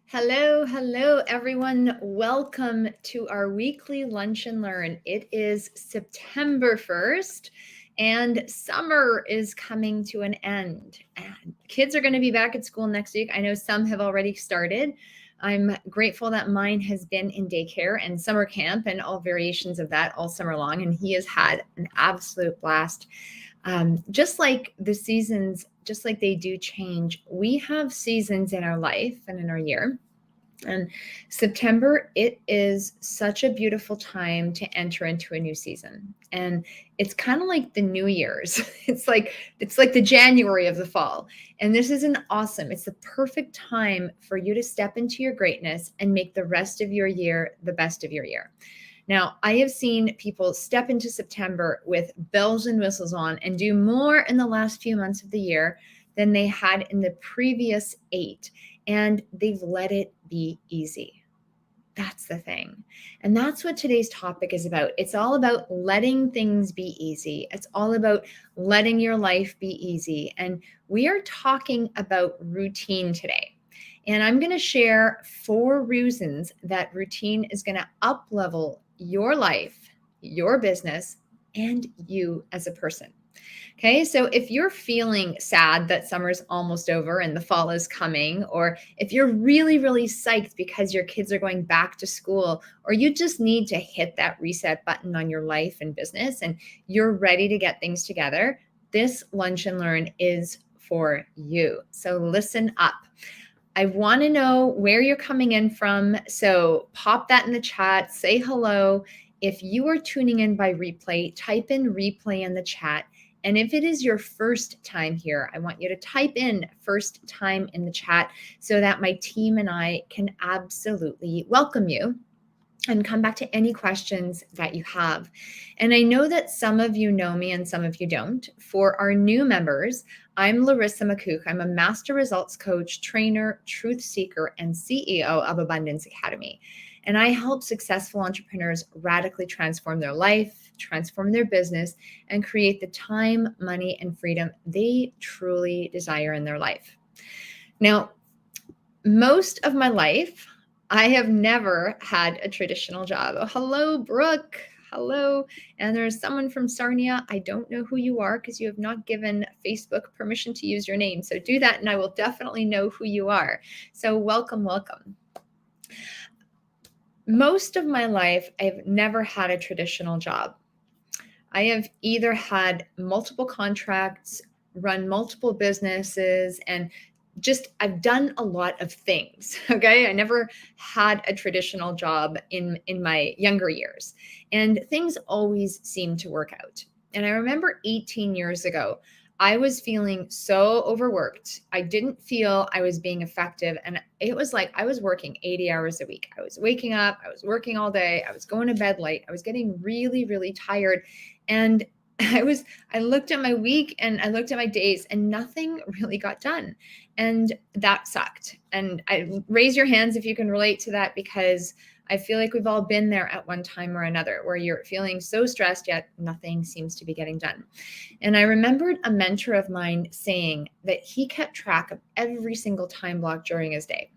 Hello, everyone. Welcome to our weekly Lunch and Learn. It is September 1st, and summer is coming to an end. And kids are going to be back at school next week. I know some have already started. I'm grateful that mine has been in daycare and summer camp and all variations of that all summer long, and he has had an absolute blast. Just like the seasons, just like they do change, we have seasons in our life and in our year. And September, it is such a beautiful time to enter into a new season. And it's kind of like the New Year's. It's like the January of the fall. And this is it's the perfect time for you to step into your greatness and make the rest of your year the best of your year. Now, I have seen people step into September with bells and whistles on and do more in the last few months of the year than they had in the previous 8. And they've let it be easy. That's the thing. And that's what today's topic is about. It's all about letting things be easy. It's all about letting your life be easy. And we are talking about routine today. And I'm going to share 4 reasons that routine is going to up-level your life, your business, and you as a person. Okay, so if you're feeling sad that summer's almost over and the fall is coming, or if you're really, really psyched because your kids are going back to school, or you just need to hit that reset button on your life and business and you're ready to get things together, this Lunch and Learn is for you. So listen up. I want to know where you're coming in from. So pop that in the chat, say hello. If you are tuning in by replay, type in replay in the chat. And if it is your first time here, I want you to type in first time in the chat so that my team and I can absolutely welcome you and come back to any questions that you have. And I know that some of you know me and some of you don't. For our new members, I'm Larissa McCook. I'm a master results coach, trainer, truth seeker, and CEO of Abundance Academy. And I help successful entrepreneurs radically transform their life, transform their business, and create the time, money, and freedom they truly desire in their life. Now, most of my life, I have never had a traditional job. Oh, hello, Brooke. Hello. And there's someone from Sarnia. I don't know who you are because you have not given Facebook permission to use your name. So do that and I will definitely know who you are. So welcome. Most of my life, I've never had a traditional job. I have either had multiple contracts, run multiple businesses, and I've done a lot of things. Okay. I never had a traditional job in my younger years, and things always seem to work out. And I remember 18 years ago, I was feeling so overworked. I didn't feel I was being effective. And it was like I was working 80 hours a week. I was waking up, I was working all day, I was going to bed late, I was getting really, really tired. And I looked at my week and I looked at my days and nothing really got done. And that sucked. And raise your hands if you can relate to that, because I feel like we've all been there at one time or another where you're feeling so stressed, yet nothing seems to be getting done. And I remembered a mentor of mine saying that he kept track of every single time block during his day.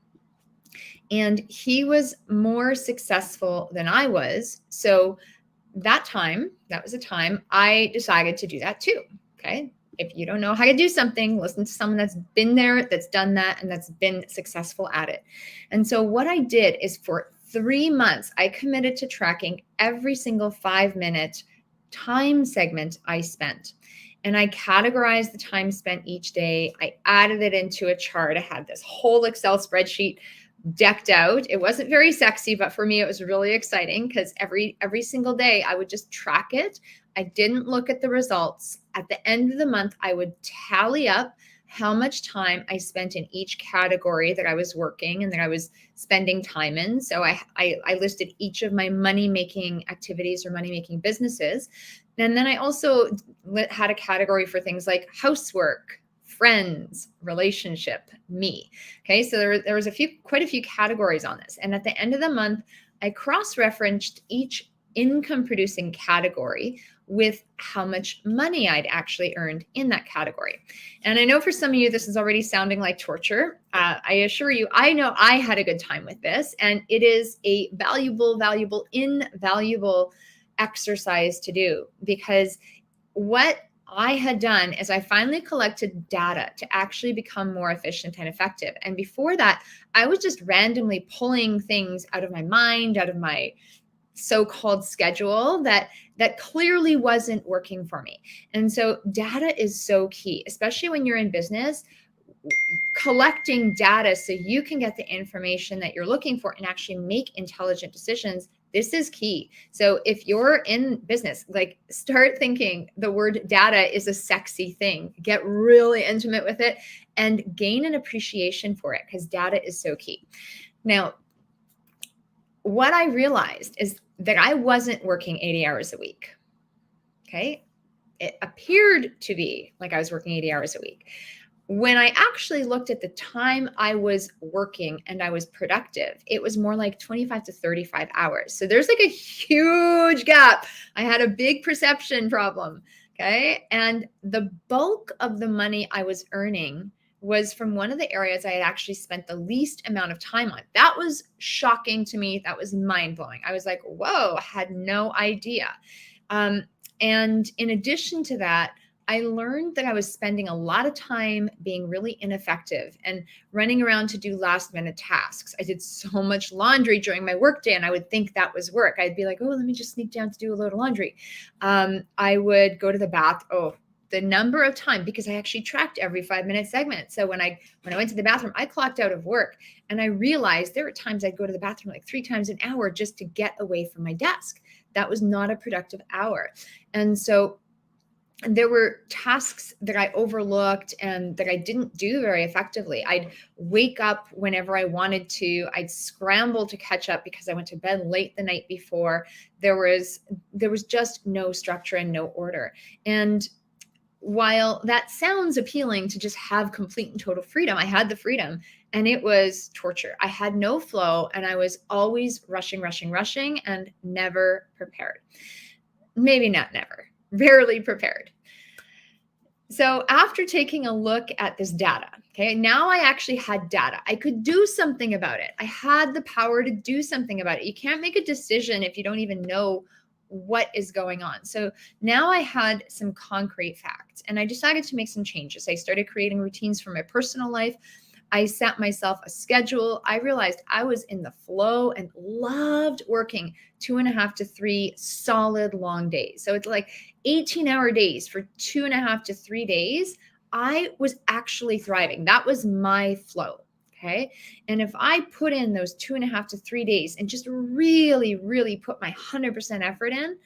And he was more successful than I was. So that was a time I decided to do that too. Okay. If you don't know how to do something, listen to someone that's been there, that's done that, and that's been successful at it. And so what I did is for 3 months, I committed to tracking every single 5-minute time segment I spent. And I categorized the time spent each day. I added it into a chart. I had this whole Excel spreadsheet decked out. It wasn't very sexy, but for me, it was really exciting because every single day I would just track it. I didn't look at the results. At the end of the month, I would tally up how much time I spent in each category that I was working and that I was spending time in. So I listed each of my money-making activities or money-making businesses. And then I also had a category for things like housework, friends, relationship, me. Okay, so there was quite a few categories on this. And at the end of the month, I cross-referenced each income producing category with how much money I'd actually earned in that category. And I know for some of you, this is already sounding like torture. I assure you, I know I had a good time with this, and it is a invaluable exercise to do, because what I had done is I finally collected data to actually become more efficient and effective. And before that, I was just randomly pulling things out of my mind, out of my so-called schedule that clearly wasn't working for me. And so data is so key, especially when you're in business. Collecting data so you can get the information that you're looking for and actually make intelligent decisions. This is key. So if you're in business, like, start thinking the word data is a sexy thing. Get really intimate with it and gain an appreciation for it, because data is so key. Now, what I realized is that I wasn't working 80 hours a week. Okay. It appeared to be like I was working 80 hours a week. When I actually looked at the time I was working and I was productive, it was more like 25 to 35 hours. So there's like a huge gap. I had a big perception problem. Okay. And the bulk of the money I was earning was from one of the areas I had actually spent the least amount of time on. That was shocking to me. That was mind blowing. I was like, whoa, I had no idea. And in addition to that, I learned that I was spending a lot of time being really ineffective and running around to do last minute tasks. I did so much laundry during my workday, and I would think that was work. I'd be like, oh, let me just sneak down to do a load of laundry. I would go to the bath. Oh, the number of time, because I actually tracked every 5-minute segment. So when I went to the bathroom, I clocked out of work, and I realized there were times I'd go to the bathroom like 3 times an hour just to get away from my desk. That was not a productive hour. And so there were tasks that I overlooked and that I didn't do very effectively. I'd wake up whenever I wanted to. I'd scramble to catch up because I went to bed late the night before. There was just no structure and no order. And while that sounds appealing to just have complete and total freedom, I had the freedom, and it was torture. I had no flow, and I was always rushing, and never prepared. Maybe not never. Rarely prepared. So after taking a look at this data, okay, now I actually had data. I could do something about it. I had the power to do something about it. You can't make a decision if you don't even know what is going on. So now I had some concrete facts, and I decided to make some changes. I started creating routines for my personal life. I set myself a schedule. I realized I was in the flow and loved working 2.5 to 3 solid long days. So it's like 18-hour days for 2.5 to 3 days. I was actually thriving. That was my flow. Okay. And if I put in those 2.5 to 3 days and just really put my 100% effort in,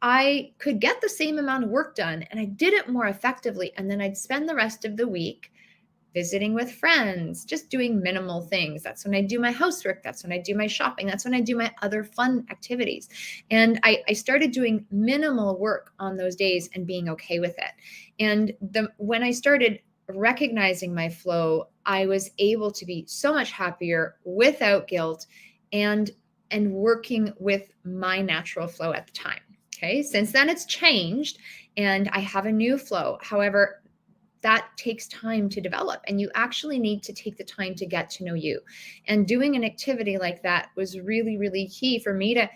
I could get the same amount of work done, and I did it more effectively. And then I'd spend the rest of the week visiting with friends, just doing minimal things. That's when I do my housework. That's when I do my shopping. That's when I do my other fun activities. And I started doing minimal work on those days and being okay with it. And when I started recognizing my flow, I was able to be so much happier without guilt and working with my natural flow at the time. Okay. Since then it's changed and I have a new flow. However, that takes time to develop, and you actually need to take the time to get to know you. And doing an activity like that was really key for me to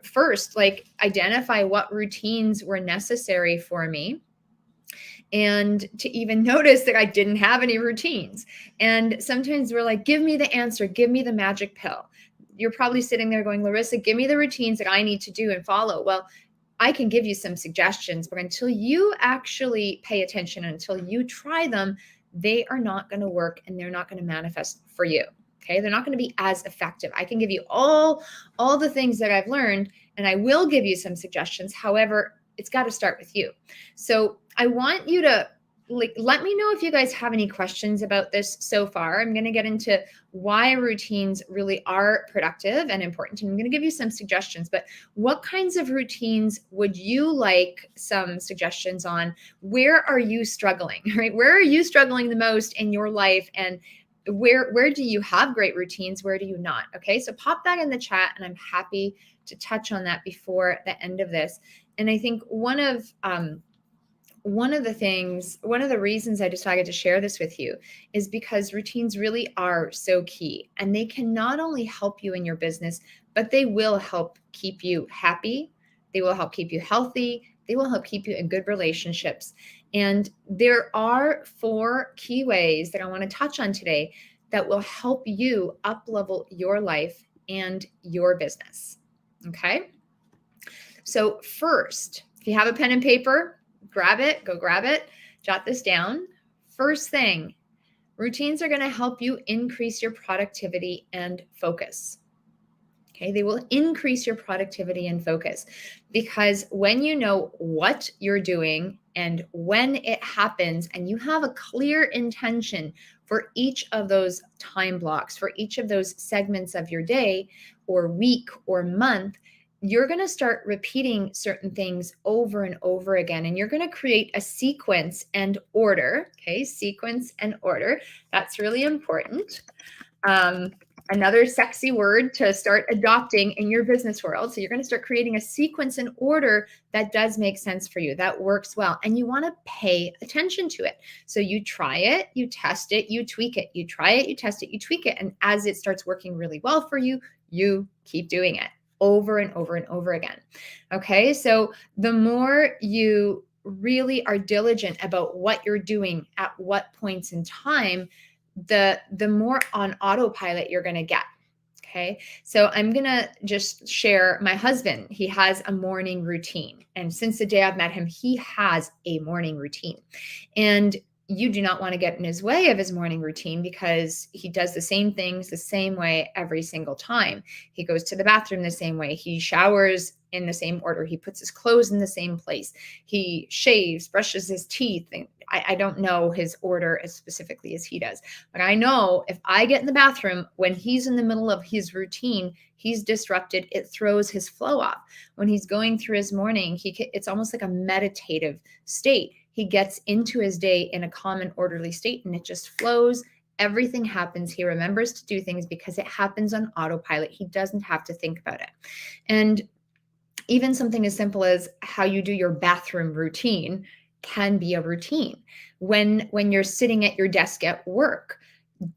first identify what routines were necessary for me, and to even notice that I didn't have any routines. And sometimes we're like, give me the answer, give me the magic pill. You're probably sitting there going, Larissa, give me the routines that I need to do and follow. Well, I can give you some suggestions, but until you actually pay attention, until you try them, they are not going to work and they're not going to manifest for you. Okay. They're not going to be as effective. I can give you all the things that I've learned, and I will give you some suggestions. However, it's got to start with you. So I want you to let me know if you guys have any questions about this so far. I'm going to get into why routines really are productive and important. And I'm going to give you some suggestions, but what kinds of routines would you like some suggestions on? Where are you struggling, right? Where are you struggling the most in your life? And where do you have great routines? Where do you not? Okay, so pop that in the chat, and I'm happy to touch on that before the end of this. And I think one of the reasons I decided to share this with you is because routines really are so key, and they can not only help you in your business, but they will help keep you happy. They will help keep you healthy. They will help keep you in good relationships. And there are 4 key ways that I want to touch on today that will help you up-level your life and your business. Okay? So first, if you have a pen and paper, go grab it, jot this down. First thing, routines are going to help you increase your productivity and focus. Okay, they will increase your productivity and focus, because when you know what you're doing and when it happens, and you have a clear intention for each of those time blocks, for each of those segments of your day or week or month, you're going to start repeating certain things over and over again. And you're going to create a sequence and order. Okay, sequence and order. That's really important. Another sexy word to start adopting in your business world. So you're going to start creating a sequence and order that does make sense for you, that works well, and you want to pay attention to it. So you try it, you test it, you tweak it, you try it, you test it, you tweak it. And as it starts working really well for you, you keep doing it over and over and over again. Okay, so the more you really are diligent about what you're doing at what points in time, the more on autopilot you're going to get. Okay, so I'm going to just share my husband. He has a morning routine, and since the day I've met him, he has a morning routine. And you do not want to get in his way of his morning routine, because he does the same things the same way every single time. He goes to the bathroom the same way. He showers in the same order. He puts his clothes in the same place. He shaves, brushes his teeth. And I don't know his order as specifically as he does, but I know if I get in the bathroom when he's in the middle of his routine, he's disrupted. It throws his flow off. When he's going through his morning, it's almost like a meditative state. He gets into his day in a calm and orderly state, and it just flows. Everything happens. He remembers to do things because it happens on autopilot. He doesn't have to think about it. And even something as simple as how you do your bathroom routine can be a routine. When you're sitting at your desk at work,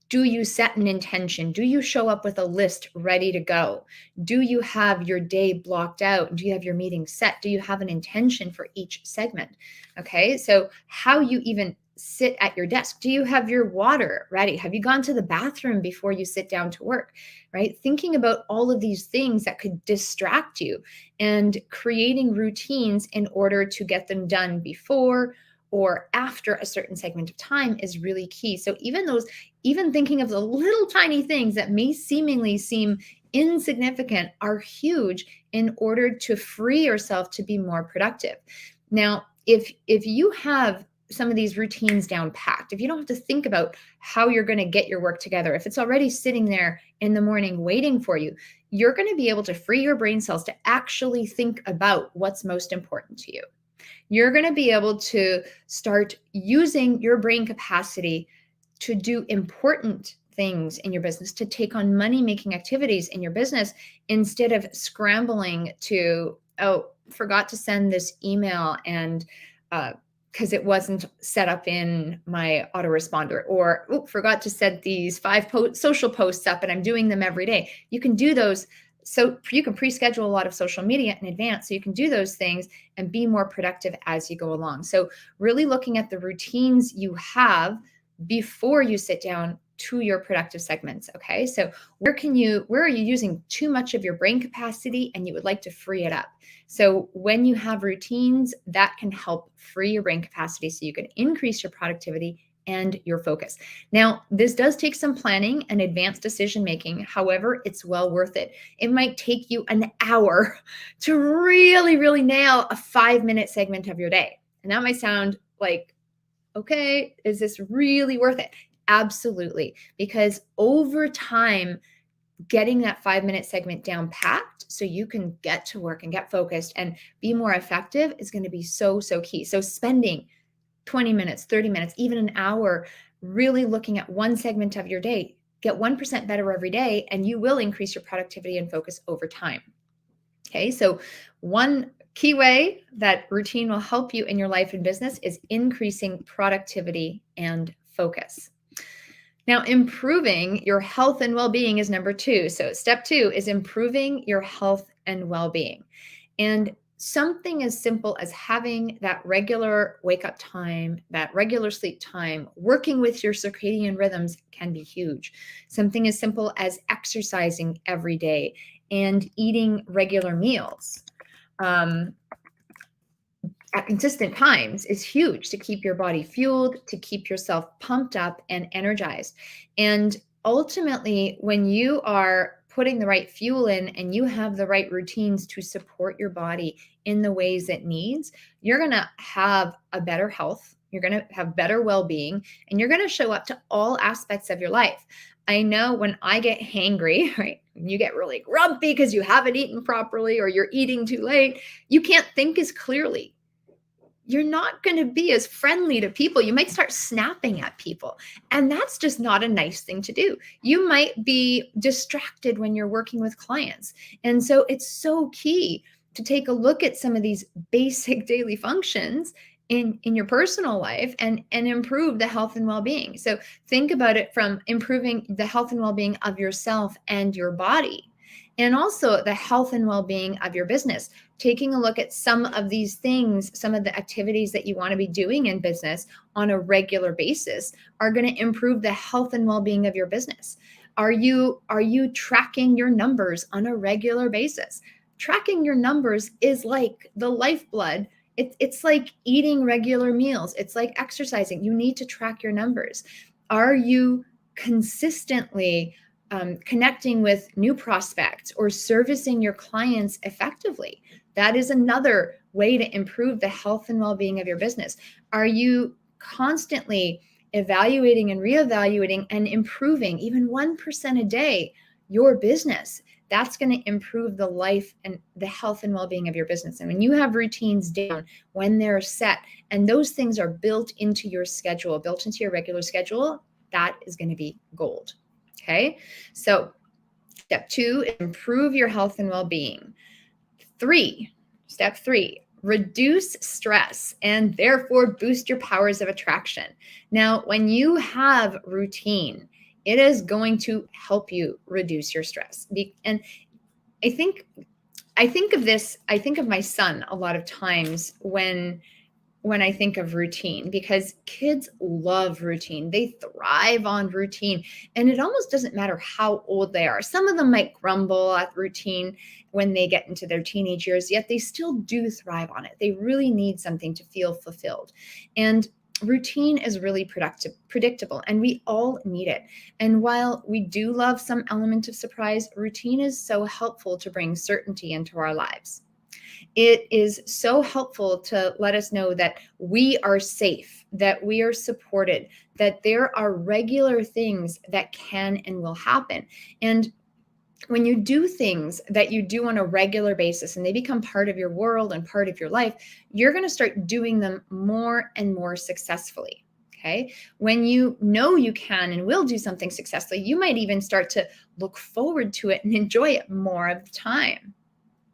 do you set an intention? Do you show up with a list ready to go? Do you have your day blocked out? Do you have your meeting set? Do you have an intention for each segment? Okay, so how you even sit at your desk. Do you have your water ready? Have you gone to the bathroom before you sit down to work? Right? Thinking about all of these things that could distract you, and creating routines in order to get them done before or after a certain segment of time is really key. So even thinking of the little tiny things that may seemingly seem insignificant are huge in order to free yourself to be more productive. Now, if you have some of these routines down packed, if you don't have to think about how you're going to get your work together, if it's already sitting there in the morning waiting for you, you're going to be able to free your brain cells to actually think about what's most important to you. You're going to be able to start using your brain capacity to do important things in your business, to take on money-making activities in your business, instead of scrambling to, oh, forgot to send this email, and because it wasn't set up in my autoresponder, or forgot to set these 5 social posts up and I'm doing them every day. You can do those. So you can pre-schedule a lot of social media in advance, so you can do those things and be more productive as you go along. So really looking at the routines you have before you sit down to your productive segments. Okay, so where are you using too much of your brain capacity and you would like to free it up? So when you have routines, that can help free your brain capacity so you can increase your productivity and your focus. Now, this does take some planning and advanced decision making. However, it's well worth it. It might take you an hour to really, really nail a 5-minute segment of your day. And that might sound like, okay, is this really worth it? Absolutely. Because over time, getting that 5-minute segment down packed so you can get to work and get focused and be more effective is going to be so, so key. So spending 20 minutes, 30 minutes, even an hour really looking at one segment of your day. Get 1% better every day, and you will increase your productivity and focus over time. Okay, so one key way that routine will help you in your life and business is increasing productivity and focus. Now, improving your health and well-being is number 2. So step 2 is improving your health and well-being. And something as simple as having that regular wake up time, that regular sleep time, working with your circadian rhythms can be huge. Something as simple as exercising every day and eating regular meals at consistent times is huge to keep your body fueled, to keep yourself pumped up and energized. And ultimately, when you are putting the right fuel in and you have the right routines to support your body in the ways it needs, you're going to have a better health, you're going to have better well-being, and you're going to show up to all aspects of your life. I know when I get hangry, right? When you get really grumpy because you haven't eaten properly or you're eating too late, you can't think as clearly. You're not going to be as friendly to people. You might start snapping at people. And that's just not a nice thing to do. You might be distracted when you're working with clients. And so it's so key to take a look at some of these basic daily functions in your personal life and improve the health and well-being. So think about it from improving the health and well-being of yourself and your body, and also the health and well-being of your business. Taking a look at some of these things, some of the activities that you want to be doing in business on a regular basis are going to improve the health and well-being of your business. Are you tracking your numbers on a regular basis? Tracking your numbers is like the lifeblood. It's like eating regular meals. It's like exercising. You need to track your numbers. Are you consistently connecting with new prospects or servicing your clients effectively? That is another way to improve the health and well-being of your business. Are you constantly evaluating and reevaluating and improving even 1% a day your business? That's going to improve the life and the health and well-being of your business. And when you have routines down, when they're set, and those things are built into your schedule, built into your regular schedule, that is going to be gold. Okay, so step 2 is improve your health and well-being. Step 3, reduce stress and therefore boost your powers of attraction. Now, when you have routine, it is going to help you reduce your stress. And I think of my son a lot of times when I think of routine, because kids love routine. They thrive on routine. And it almost doesn't matter how old they are. Some of them might grumble at routine when they get into their teenage years, yet they still do thrive on it. They really need something to feel fulfilled. And routine is really predictable, and we all need it. And while we do love some element of surprise, routine is so helpful to bring certainty into our lives. It is so helpful to let us know that we are safe, that we are supported, that there are regular things that can and will happen. And when you do things that you do on a regular basis and they become part of your world and part of your life, you're going to start doing them more and more successfully. Okay. When you know you can and will do something successfully, you might even start to look forward to it and enjoy it more of the time.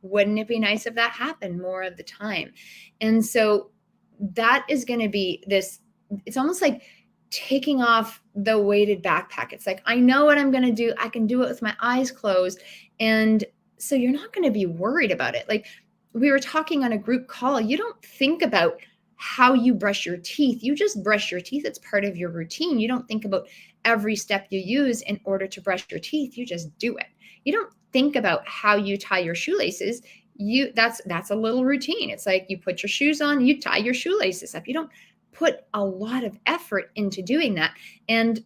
Wouldn't it be nice if that happened more of the time? And so that is going to be this, it's almost like taking off the weighted backpack. It's like, I know what I'm going to do. I can do it with my eyes closed. And so you're not going to be worried about it. Like we were talking on a group call, you don't think about how you brush your teeth. You just brush your teeth. It's part of your routine. You don't think about every step you use in order to brush your teeth. You just do it. You don't think about how you tie your shoelaces. That's a little routine. It's like you put your shoes on, you tie your shoelaces up. You don't put a lot of effort into doing that. And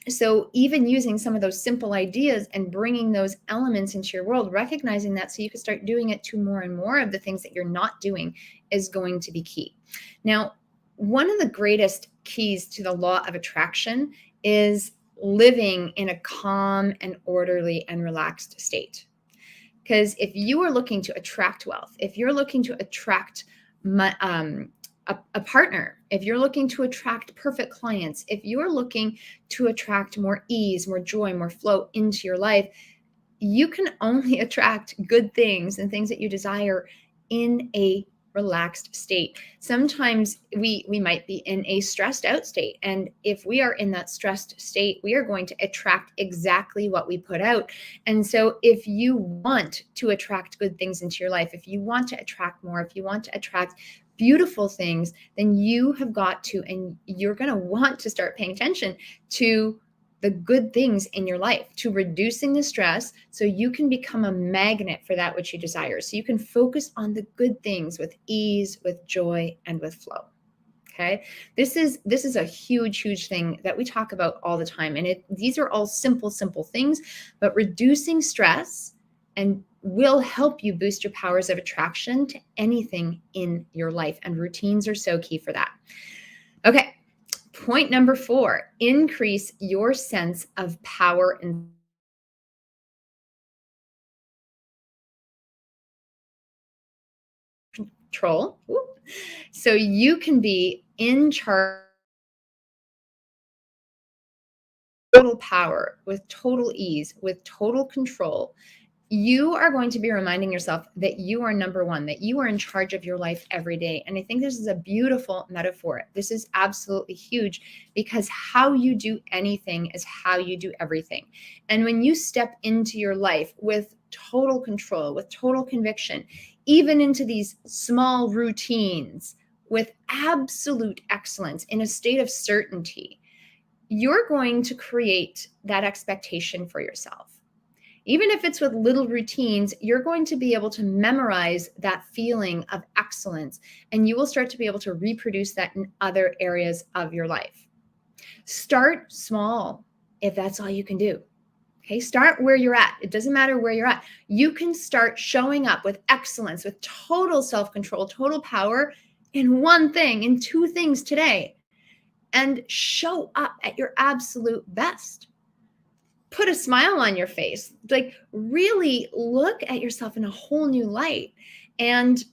so even using some of those simple ideas and bringing those elements into your world, recognizing that so you can start doing it to more and more of the things that you're not doing is going to be key. Now, one of the greatest keys to the law of attraction is living in a calm and orderly and relaxed state. Because if you are looking to attract wealth, if you're looking to attract a partner, if you're looking to attract perfect clients, if you're looking to attract more ease, more joy, more flow into your life, you can only attract good things and things that you desire in a relaxed state. Sometimes we might be in a stressed out state, and if we are in that stressed state, we are going to attract exactly what we put out. And so if you want to attract good things into your life, if you want to attract more, if you want to attract beautiful things, then you have got to, and you're going to want to start paying attention to the good things in your life, to reducing the stress so you can become a magnet for that which you desire. So you can focus on the good things with ease, with joy, and with flow. Okay. This is a huge thing that we talk about all the time. And these are all simple things, but reducing stress and will help you boost your powers of attraction to anything in your life. And routines are so key for that. Okay. Point number 4, increase your sense of power and control. So you can be in charge, total power, with total ease, with total control. You are going to be reminding yourself that you are number one, that you are in charge of your life every day. And I think this is a beautiful metaphor. This is absolutely huge, because how you do anything is how you do everything. And when you step into your life with total control, with total conviction, even into these small routines, with absolute excellence, in a state of certainty, you're going to create that expectation for yourself. Even if it's with little routines, you're going to be able to memorize that feeling of excellence, and you will start to be able to reproduce that in other areas of your life. Start small if that's all you can do. Okay, start where you're at. It doesn't matter where you're at. You can start showing up with excellence, with total self-control, total power in one thing, in 2 things today, and show up at your absolute best. Put a smile on your face, like really look at yourself in a whole new light, and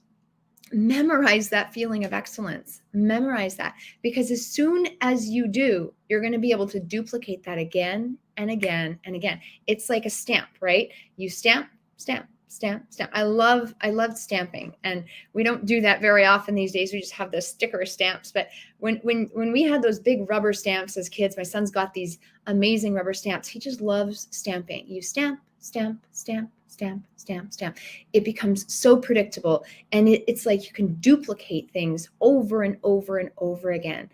memorize that feeling of excellence. Memorize that, because as soon as you do, you're going to be able to duplicate that again and again and again. It's like a stamp, right? You stamp, stamp, stamp, stamp. I loved stamping, and we don't do that very often these days. We just have the sticker stamps. But when we had those big rubber stamps as kids, my son's got these amazing rubber stamps. He just loves stamping. You stamp, stamp, stamp, stamp, stamp, stamp. It becomes so predictable, and it's like you can duplicate things over and over and over again.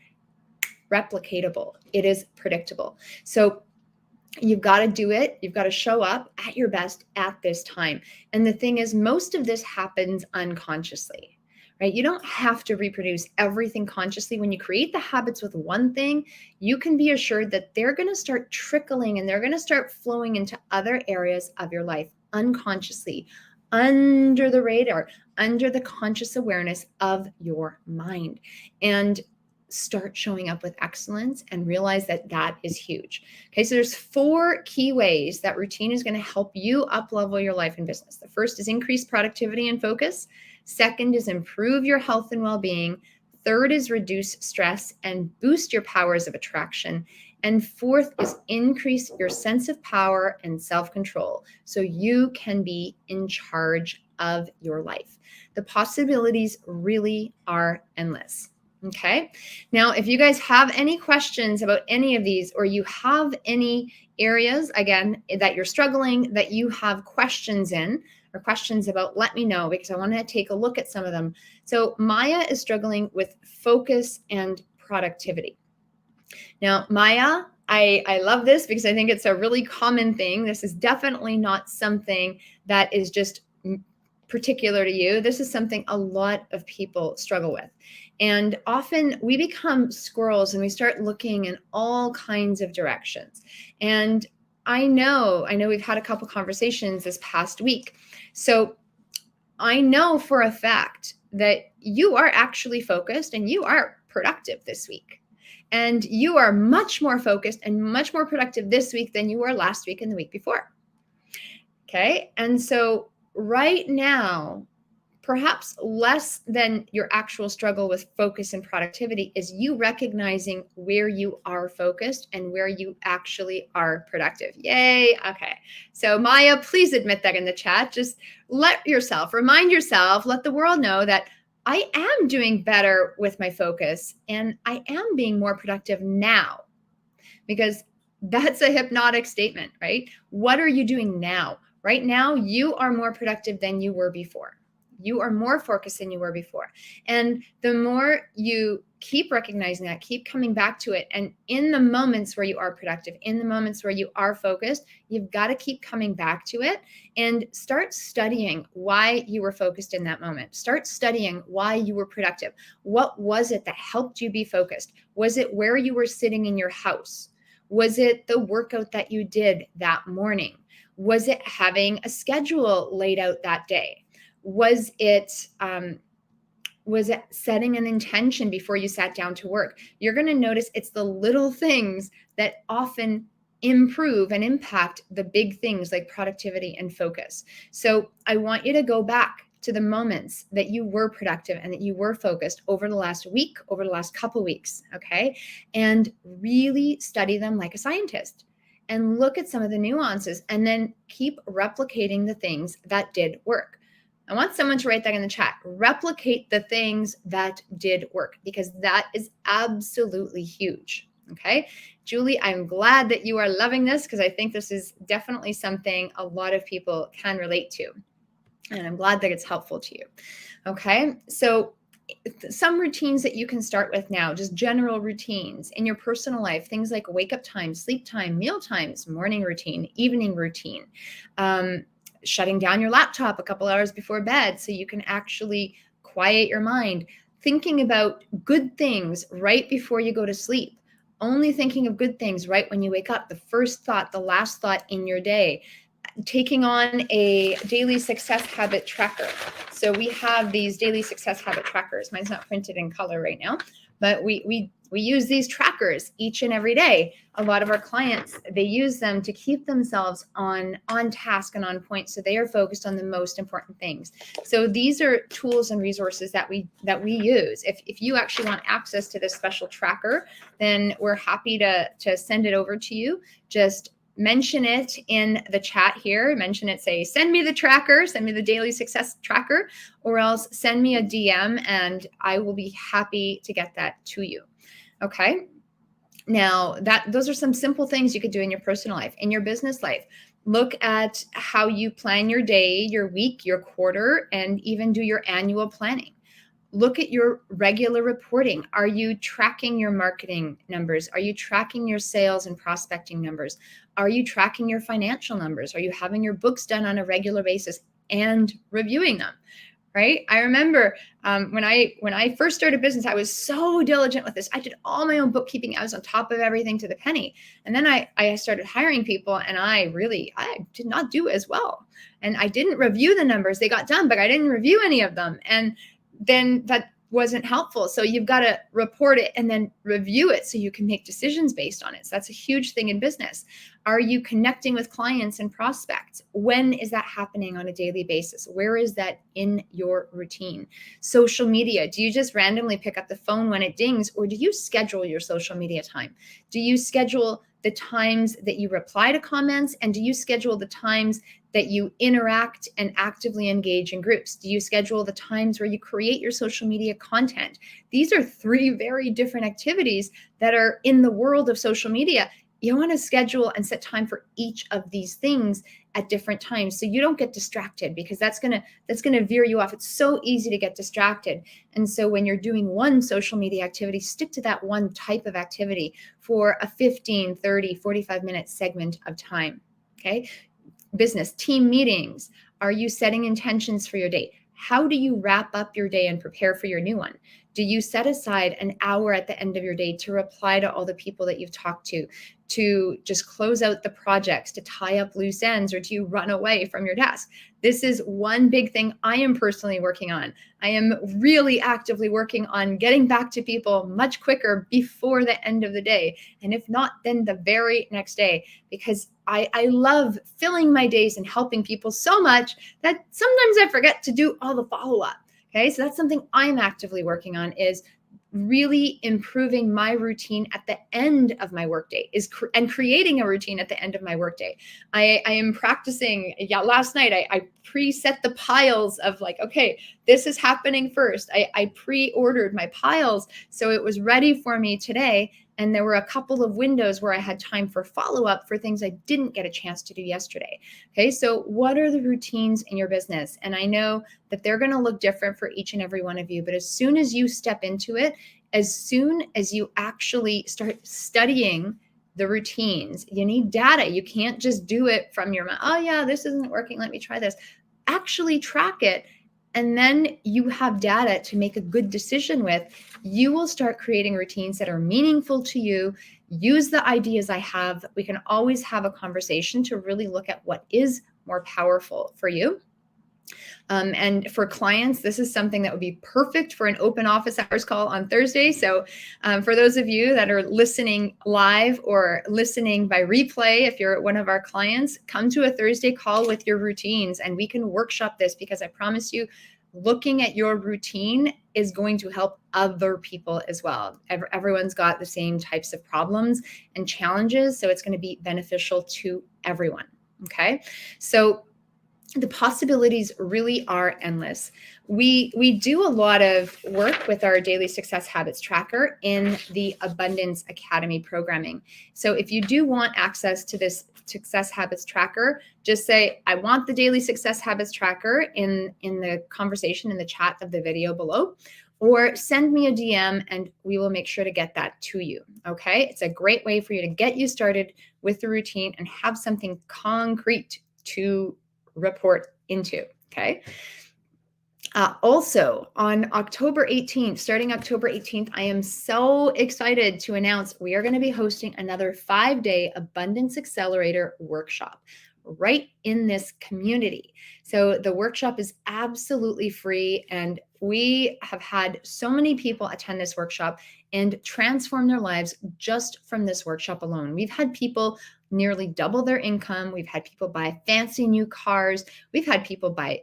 Replicatable. It is predictable. So you've got to do it. You've got to show up at your best at this time. And the thing is, most of this happens unconsciously, right? You don't have to reproduce everything consciously. When you create the habits with one thing, you can be assured that they're going to start trickling, and they're going to start flowing into other areas of your life unconsciously, under the radar, under the conscious awareness of your mind. And start showing up with excellence, and realize that that is huge. Okay, so there's 4 key ways that routine is going to help you up-level your life and business. The first is increase productivity and focus. Second is improve your health and well-being. Third is reduce stress and boost your powers of attraction. And fourth is increase your sense of power and self-control so you can be in charge of your life. The possibilities really are endless. Okay. Now, if you guys have any questions about any of these, or you have any areas, again, that you're struggling, that you have questions in, or questions about, let me know, because I want to take a look at some of them. So Maya is struggling with focus and productivity. Now, Maya, I love this because I think it's a really common thing. This is definitely not something that is just particular to you. This is something a lot of people struggle with. And often we become squirrels and we start looking in all kinds of directions. And I know we've had a couple conversations this past week. So I know for a fact that you are actually focused and you are productive this week. And you are much more focused and much more productive this week than you were last week and the week before. Okay. And so right now, Perhaps less than your actual struggle with focus and productivity is you recognizing where you are focused and where you actually are productive. Yay. Okay. So Maya, please admit that in the chat. Just remind yourself, let the world know that I am doing better with my focus and I am being more productive now, because that's a hypnotic statement, right? What are you doing now? Right now, you are more productive than you were before. You are more focused than you were before. And the more you keep recognizing that, keep coming back to it. And in the moments where you are productive, in the moments where you are focused, you've got to keep coming back to it and start studying why you were focused in that moment. Start studying why you were productive. What was it that helped you be focused? Was it where you were sitting in your house? Was it the workout that you did that morning? Was it having a schedule laid out that day? Was it setting an intention before you sat down to work? You're going to notice it's the little things that often improve and impact the big things like productivity and focus. So I want you to go back to the moments that you were productive and that you were focused over the last week, over the last couple weeks, okay? And really study them like a scientist and look at some of the nuances and then keep replicating the things that did work. I want someone to write that in the chat. Replicate the things that did work, because that is absolutely huge. Okay. Julie, I'm glad that you are loving this, because I think this is definitely something a lot of people can relate to. And I'm glad that it's helpful to you. Okay. So some routines that you can start with now, just general routines in your personal life, things like wake up time, sleep time, meal times, morning routine, evening routine, shutting down your laptop a couple hours before bed so you can actually quiet your mind, thinking about good things right before you go to sleep, only thinking of good things right when you wake up, the first thought, the last thought in your day, taking on a daily success habit tracker. So we have these daily success habit trackers. Mine's not printed in color right now, but we use these trackers each and every day. A lot of our clients, they use them to keep themselves on task and on point, so they are focused on the most important things. So these are tools and resources that we use. If you actually want access to this special tracker, then we're happy to send it over to you. Just mention it in the chat here. Mention it, say, send me the tracker, send me the daily success tracker, or else send me a DM and I will be happy to get that to you. Okay. Now those are some simple things you could do in your personal life. In your business life, look at how you plan your day, your week, your quarter, and even do your annual planning. Look at your regular reporting. Are you tracking your marketing numbers? Are you tracking your sales and prospecting numbers? Are you tracking your financial numbers? Are you having your books done on a regular basis and reviewing them? Right? I remember when I first started business, I was so diligent with this. I did all my own bookkeeping. I was on top of everything to the penny. And then I started hiring people, and I did not do as well. And I didn't review the numbers. They got done, but I didn't review any of them. And then that wasn't helpful. So you've got to report it and then review it so you can make decisions based on it. So that's a huge thing in business. Are you connecting with clients and prospects? When is that happening on a daily basis? Where is that in your routine? Social media. Do you just randomly pick up the phone when it dings, or do you schedule your social media time? Do you schedule the times that you reply to comments, and do you schedule the times that you interact and actively engage in groups? Do you schedule the times where you create your social media content? These are three very different activities that are in the world of social media. You want to schedule and set time for each of these things at different times so you don't get distracted, because that's going to veer you off. It's so easy to get distracted. And so when you're doing one social media activity, stick to that one type of activity for a 15, 30, 45-minute segment of time. Okay? Business, team meetings. Are you setting intentions for your day? How do you wrap up your day and prepare for your new one? Do you set aside an hour at the end of your day to reply to all the people that you've talked to just close out the projects, to tie up loose ends, or to run away from your desk? This is one big thing I am personally working on. I am really actively working on getting back to people much quicker before the end of the day. And if not, then the very next day, because I love filling my days and helping people so much that sometimes I forget to do all the follow-up. Okay, so that's something I'm actively working on, is really improving my routine at the end of my workday, and creating a routine at the end of my workday. I am practicing. Yeah, last night I preset the piles of, like, okay, this is happening first. I pre-ordered my piles so it was ready for me today. And there were a couple of windows where I had time for follow-up for things I didn't get a chance to do yesterday. Okay, so what are the routines in your business? And I know that they're going to look different for each and every one of you, but as soon as you step into it, as soon as you actually start studying the routines, you need data. You can't just do it from your mind. Oh yeah, this isn't working, let me try this. Actually track it. And then you have data to make a good decision with. You will start creating routines that are meaningful to you. Use the ideas I have. We can always have a conversation to really look at what is more powerful for you. And for clients, this is something that would be perfect for an open office hours call on Thursday. So for those of you that are listening live or listening by replay, if you're one of our clients, come to a Thursday call with your routines and we can workshop this, because I promise you, looking at your routine is going to help other people as well. Everyone's got the same types of problems and challenges, so it's going to be beneficial to everyone. Okay, so the possibilities really are endless. We do a lot of work with our daily success habits tracker in the Abundance Academy programming. So if you do want access to this success habits tracker, just say, I want the daily success habits tracker in the conversation in the chat of the video below, or send me a DM and we will make sure to get that to you. Okay, it's a great way for you to get you started with the routine and have something concrete to report into. Okay. Also on October 18th, starting October 18th, I am so excited to announce we are going to be hosting another 5-day Abundance Accelerator workshop right in this community. So the workshop is absolutely free, and we have had so many people attend this workshop and transform their lives just from this workshop alone. We've had people nearly double their income. We've had people buy fancy new cars. We've had people buy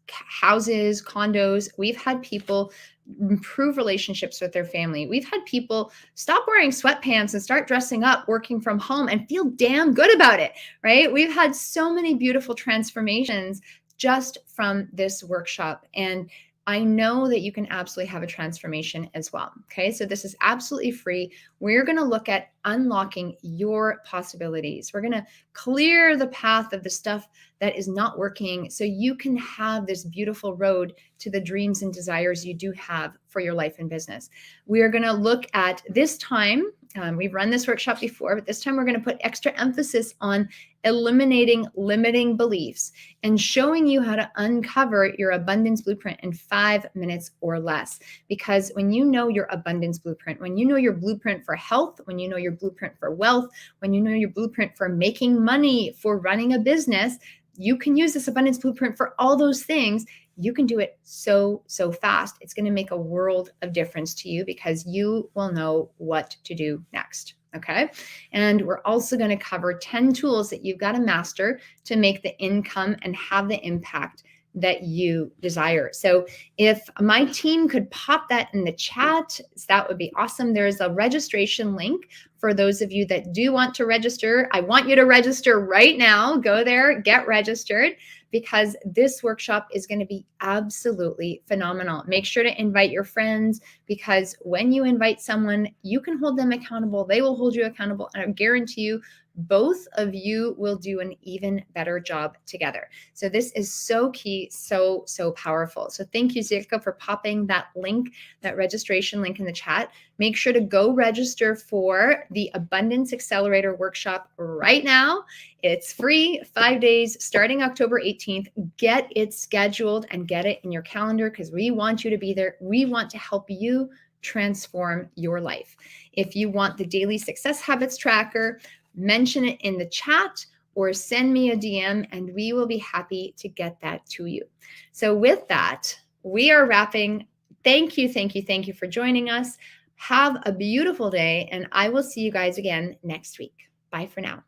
houses, condos. We've had people improve relationships with their family. We've had people stop wearing sweatpants and start dressing up working from home and feel damn good about it, right? We've had so many beautiful transformations just from this workshop. And I know that you can absolutely have a transformation as well. Okay, so this is absolutely free. We're going to look at unlocking your possibilities. We're going to clear the path of the stuff that is not working so you can have this beautiful road to the dreams and desires you do have for your life and business. We are going to look at this time. We've run this workshop before, but this time we're going to put extra emphasis on eliminating limiting beliefs and showing you how to uncover your abundance blueprint in 5 minutes or less. Because when you know your abundance blueprint, when you know your blueprint for health, when you know your blueprint for wealth, when you know your blueprint for making money, for running a business, you can use this abundance blueprint for all those things. You can do it so fast. It's going to make a world of difference to you because you will know what to do next. Okay. And we're also going to cover 10 tools that you've got to master to make the income and have the impact that you desire. So if my team could pop that in the chat, that would be awesome. There's a registration link for those of you that do want to register. I want you to register right now. Go there, get registered, because this workshop is going to be absolutely phenomenal. Make sure to invite your friends, because when you invite someone, you can hold them accountable. They will hold you accountable. And I guarantee you, both of you will do an even better job together. So this is so key, so powerful. So thank you, Zilka, for popping that link, that registration link in the chat. make sure to go register for the Abundance Accelerator workshop right now. It's free, 5 days, starting October 18th. Get it scheduled and get it in your calendar because we want you to be there. We want to help you transform your life. If you want the daily success habits tracker, mention it in the chat or send me a DM and we will be happy to get that to you. So with that, we are wrapping. Thank you for joining us. Have a beautiful day and I will see you guys again next week. Bye for now.